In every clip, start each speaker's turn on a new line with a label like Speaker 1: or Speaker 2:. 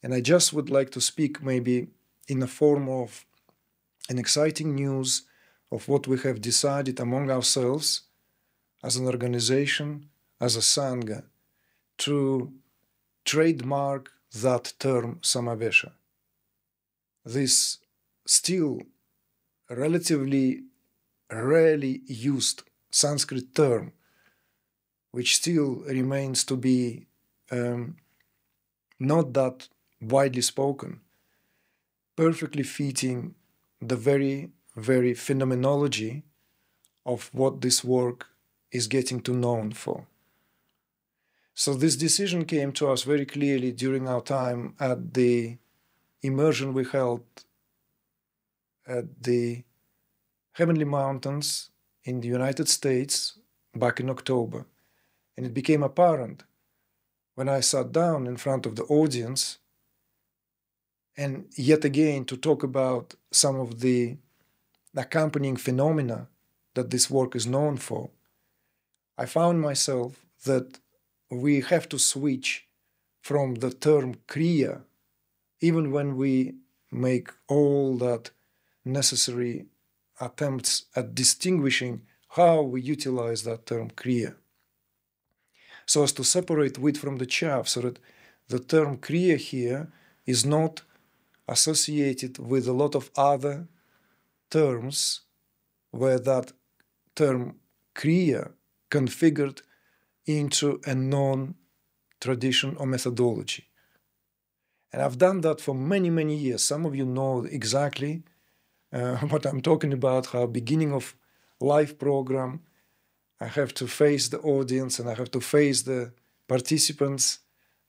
Speaker 1: And I just would like to speak maybe in the form of an exciting news of what we have decided among ourselves as an organization, as a Sangha, to trademark that term Samavesha. This still relatively rarely used Sanskrit term, which still remains to be not that widely spoken, perfectly fitting the very, very phenomenology of what this work is getting to known for. So this decision came to us very clearly during our time at the immersion we held at the Heavenly Mountains in the United States back in October. And it became apparent when I sat down in front of the audience and yet again to talk about some of the accompanying phenomena that this work is known for, I found myself that we have to switch from the term Kriya, even when we make all that necessary attempts at distinguishing how we utilize that term Kriya, so as to separate wheat from the chaff, so that the term Kriya here is not associated with a lot of other terms where that term Kriya configured into a non-tradition or methodology. And I've done that for many, many years. Some of you know exactly what I'm talking about, how beginning of live program, I have to face the audience and I have to face the participants,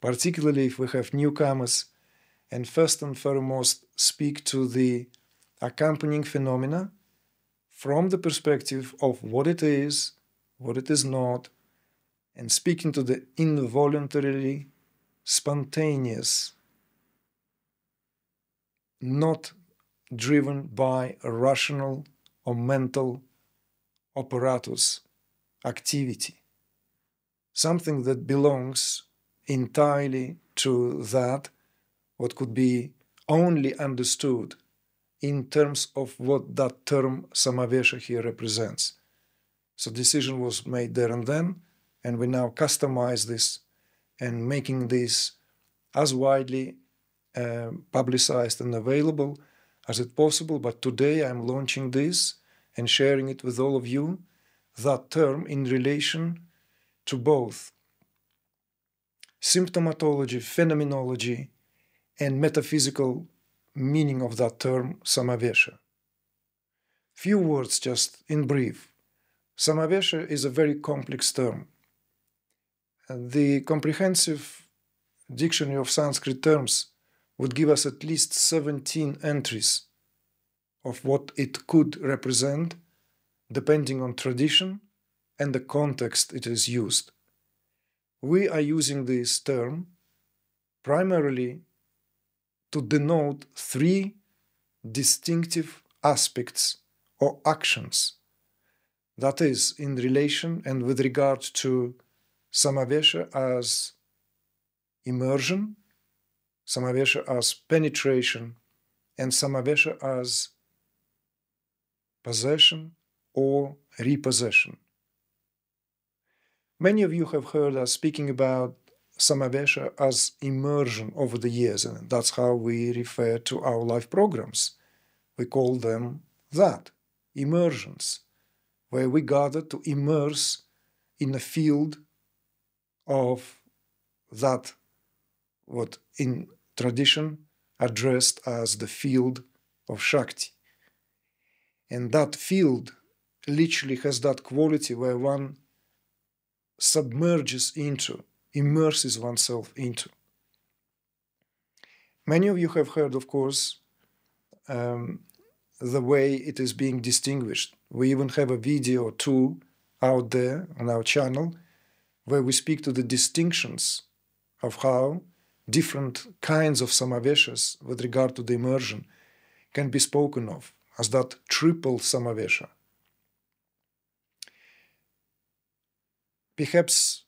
Speaker 1: particularly if we have newcomers, and first and foremost speak to the accompanying phenomena from the perspective of what it is not, and speaking to the involuntarily spontaneous, not driven by a rational or mental apparatus activity, something that belongs entirely to that what could be only understood in terms of what that term Samavesha here represents. So decision was made there and then, and we now customize this and making this as widely publicized and available as it possible. But today I'm launching this and sharing it with all of you, that term in relation to both symptomatology, phenomenology, and metaphysical meaning of that term Samavesha. Few words just in brief. Samavesha is a very complex term. The comprehensive dictionary of Sanskrit terms would give us at least 17 entries of what it could represent, depending on tradition and the context it is used. We are using this term primarily to denote three distinctive aspects or actions, that is, in relation and with regard to Samavesha as immersion, Samavesha as penetration, and Samavesha as possession or repossession. Many of you have heard us speaking about Samavesha as immersion over the years, and that's how we refer to our live programs. We call them that, immersions, where we gather to immerse in a field of that, what in tradition addressed as the field of Shakti. And that field literally has that quality where one submerges into, immerses oneself into. Many of you have heard, of course, the way it is being distinguished. We even have a video or two out there on our channel where we speak to the distinctions of how different kinds of Samaveshas with regard to the immersion can be spoken of as that triple Samavesha. Perhaps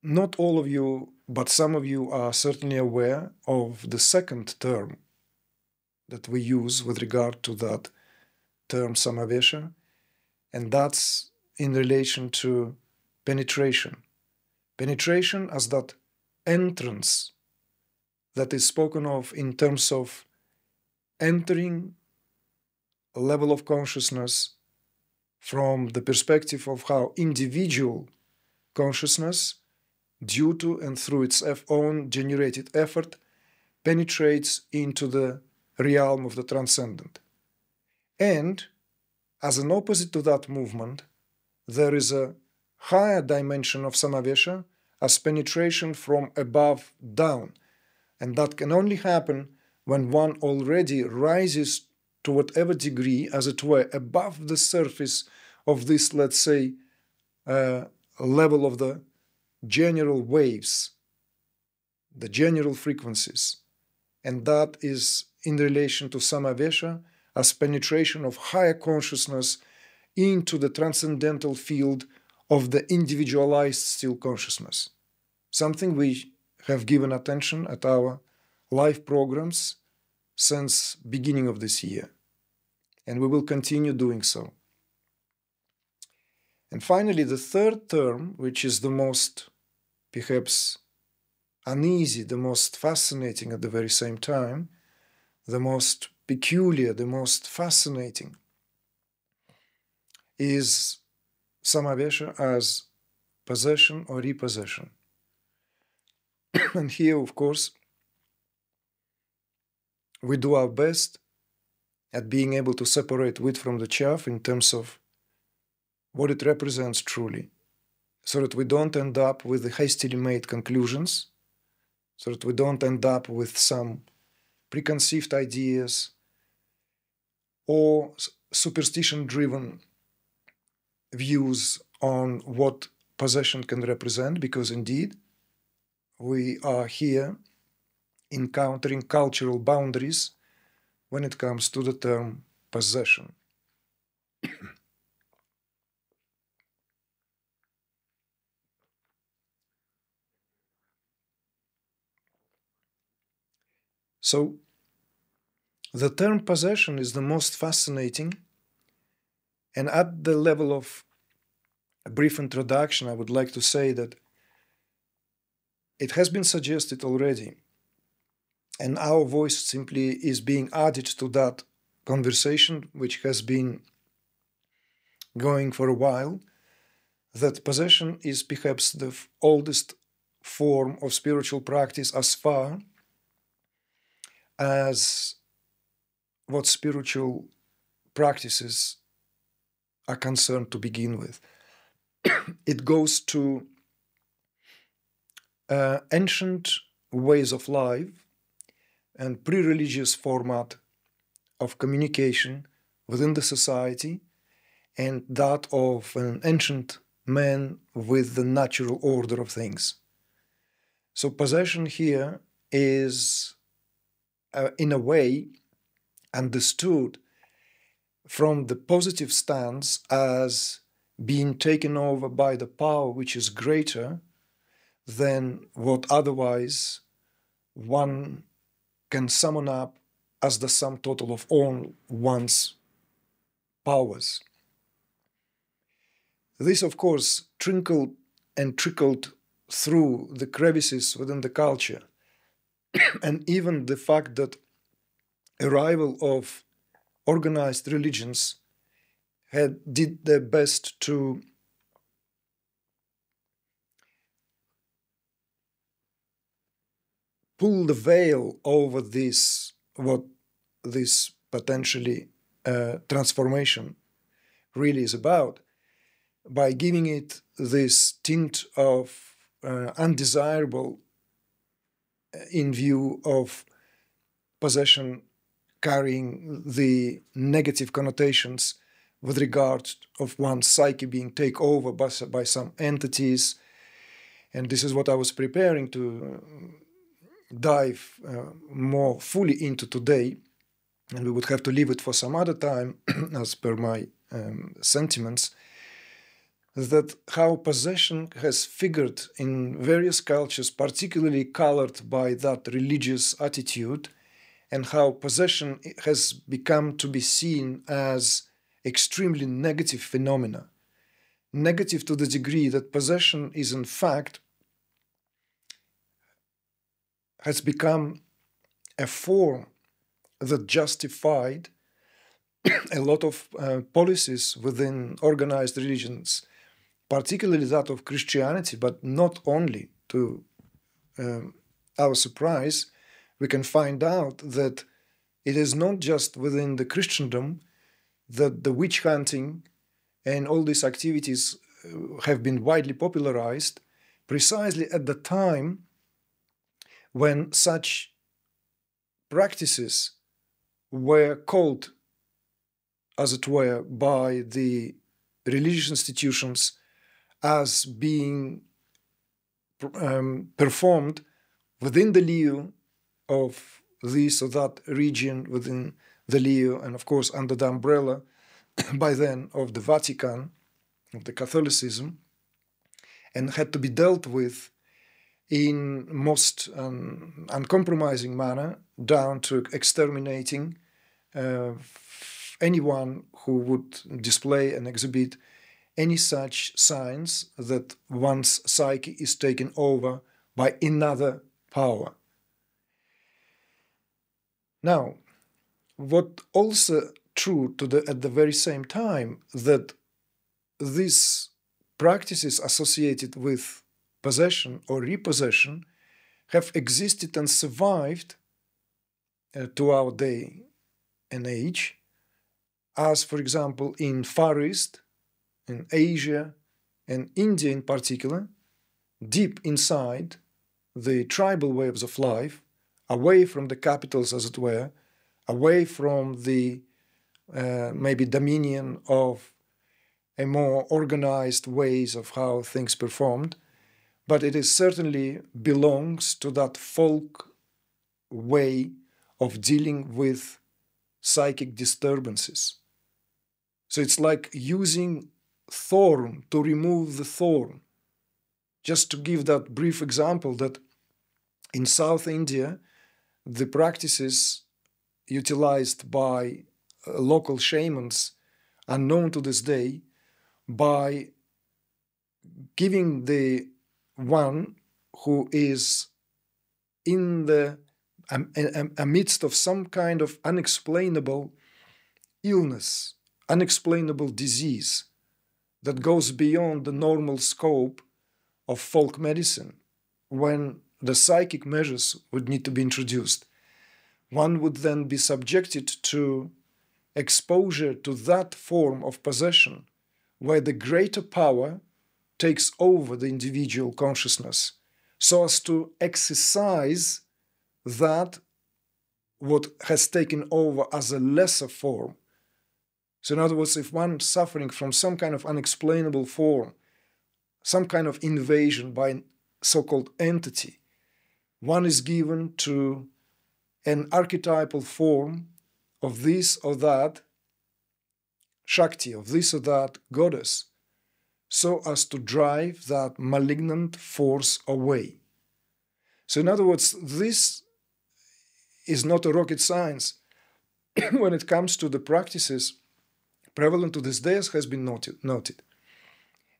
Speaker 1: not all of you, but some of you are certainly aware of the second term that we use with regard to that term Samavesha, and that's in relation to penetration. Penetration as that entrance that is spoken of in terms of entering a level of consciousness from the perspective of how individual consciousness, due to and through its own generated effort, penetrates into the realm of the transcendent. And as an opposite to that movement, there is a higher dimension of Samavesha as penetration from above down. And that can only happen when one already rises to whatever degree, as it were, above the surface of this, let's say, level of the general waves, the general frequencies. And that is in relation to Samavesha as penetration of higher consciousness into the transcendental field of the individualized still consciousness. Something we have given attention at our live programs since beginning of this year. And we will continue doing so. And finally, the third term, which is the most perhaps uneasy, the most fascinating at the very same time, the most peculiar, the most fascinating, is Samavesha as possession or repossession. And here, of course, we do our best at being able to separate wheat from the chaff in terms of what it represents truly, so that we don't end up with the hastily made conclusions, so that we don't end up with some preconceived ideas or superstition-driven views on what possession can represent, because indeed we are here encountering cultural boundaries when it comes to the term possession. So, the term possession is the most fascinating, and at the level of a brief introduction, I would like to say that it has been suggested already, and our voice simply is being added to that conversation, which has been going for a while, that possession is perhaps the oldest form of spiritual practice as far as what spiritual practices are concerned to begin with. It goes to ancient ways of life and pre-religious format of communication within the society, and that of an ancient man with the natural order of things. So possession here is, in a way, understood from the positive stance as being taken over by the power which is greater than what otherwise one can summon up as the sum total of all one's powers. This, of course, trickled through the crevices within the culture, and even the fact that arrival of organized religions did their best to pull the veil over this, what this potentially transformation really is about, by giving it this tint of undesirable in view of possession carrying the negative connotations with regard of one's psyche being taken over by some entities. And this is what I was preparing to dive more fully into today, and we would have to leave it for some other time as per my sentiments, that how possession has figured in various cultures, particularly colored by that religious attitude, and how possession has become to be seen as extremely negative phenomena. Negative to the degree that possession is in fact has become a form that justified a lot of policies within organized religions, particularly that of Christianity, but not only. To our surprise, we can find out that it is not just within the Christendom that the witch hunting and all these activities have been widely popularized, precisely at the time when such practices were called, as it were, by the religious institutions as being performed within the lieu of this or that region, within the lieu, and of course under the umbrella by then of the Vatican, of the Catholicism, and had to be dealt with in most uncompromising manner, down to exterminating anyone who would display and exhibit any such signs that one's psyche is taken over by another power. Now, what also true at the very same time, that these practices associated with possession or repossession have existed and survived to our day and age, as for example in Far East, in Asia and India in particular, deep inside the tribal waves of life, away from the capitals as it were, away from the maybe dominion of a more organized ways of how things performed, but it is certainly belongs to that folk way of dealing with psychic disturbances. So it's like using thorn to remove the thorn. Just to give that brief example, that in South India, the practices utilized by local shamans are known to this day by giving the one who is in the amidst of some kind of unexplainable illness, unexplainable disease that goes beyond the normal scope of folk medicine, when the psychic measures would need to be introduced. One would then be subjected to exposure to that form of possession where the greater power takes over the individual consciousness, so as to exercise that what has taken over as a lesser form. So in other words, if one's suffering from some kind of unexplainable form, some kind of invasion by a so-called entity, one is given to an archetypal form of this or that Shakti, of this or that goddess, so as to drive that malignant force away. So in other words, this is not a rocket science when it comes to the practices prevalent to this day, as has been noted.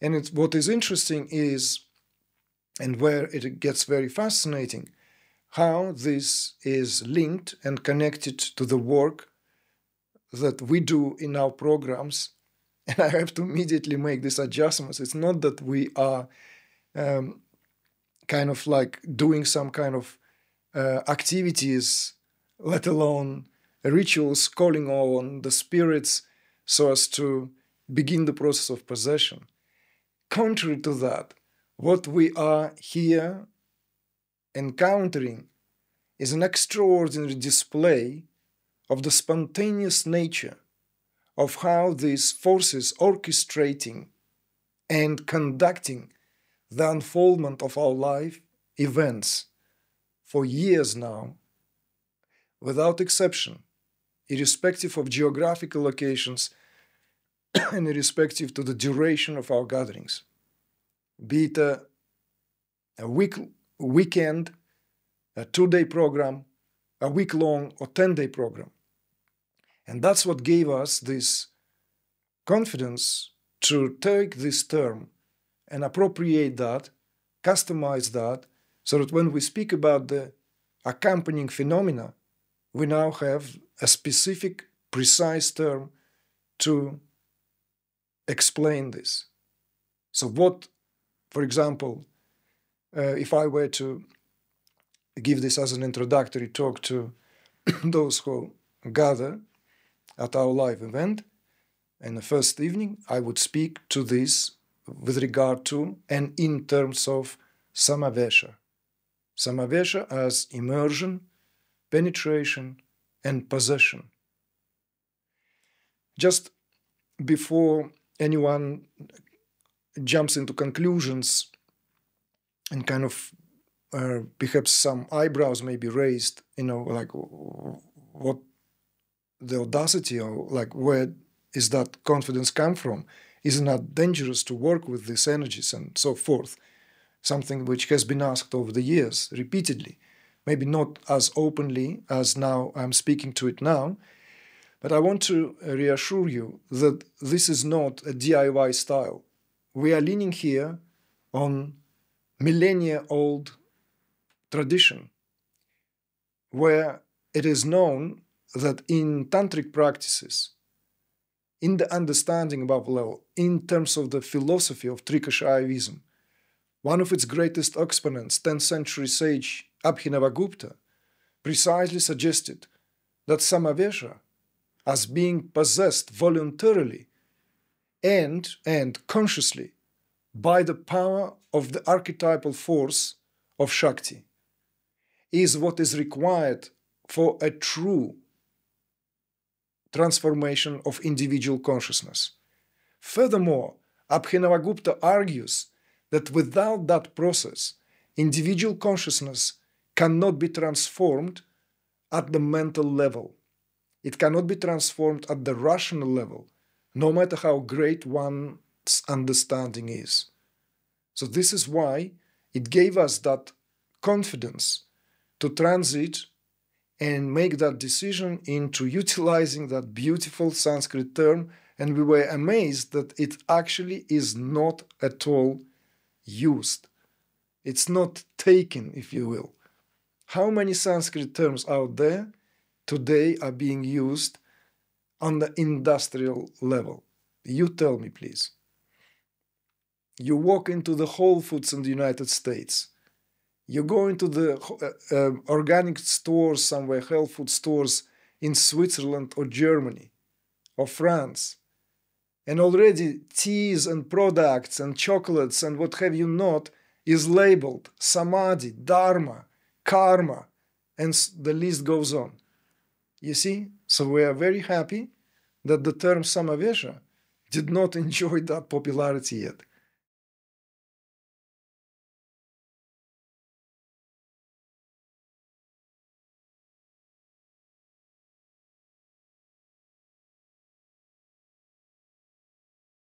Speaker 1: And what is interesting is, and where it gets very fascinating, how this is linked and connected to the work that we do in our programs. And I have to immediately make these adjustments. It's not that we are kind of like doing some kind of activities, let alone rituals, calling on the spirits so as to begin the process of possession. Contrary to that, what we are here encountering is an extraordinary display of the spontaneous nature of how these forces orchestrating and conducting the unfoldment of our life events for years now, without exception, irrespective of geographical locations, and irrespective to the duration of our gatherings, be it a weekend, a 2-day program, a week-long or 10-day program. And that's what gave us this confidence to take this term and appropriate that, customize that, so that when we speak about the accompanying phenomena, we now have a specific, precise term to explain this. So what, for example, if I were to give this as an introductory talk to those who gather at our live event, in the first evening, I would speak to this with regard to and in terms of Samavesha. Samavesha as immersion, penetration, and possession. Just before anyone jumps into conclusions and kind of perhaps some eyebrows may be raised, like what the audacity or like where is that confidence come from? Isn't that dangerous to work with these energies and so forth? Something which has been asked over the years repeatedly. Maybe not as openly as now I'm speaking to it now, but I want to reassure you that this is not a DIY style. We are leaning here on millennia-old tradition, where it is known that in tantric practices, in the understanding above level, in terms of the philosophy of Trikashayavism, one of its greatest exponents, 10th century sage Abhinavagupta, precisely suggested that Samavesha, as being possessed voluntarily and consciously by the power of the archetypal force of Shakti, is what is required for a true transformation of individual consciousness. Furthermore, Abhinavagupta argues that without that process, individual consciousness cannot be transformed at the mental level. It cannot be transformed at the rational level, no matter how great one's understanding is. So this is why it gave us that confidence to transit and make that decision into utilizing that beautiful Sanskrit term, and we were amazed that it actually is not at all used. It's not taken, if you will. How many Sanskrit terms out there today are being used on the industrial level? You tell me, please. You walk into the Whole Foods in the United States. You go into the organic stores somewhere, health food stores in Switzerland or Germany or France, and already teas and products and chocolates and what have you not is labeled Samadhi, Dharma, Karma, and the list goes on. You see? So we are very happy that the term Samavesha did not enjoy that popularity yet.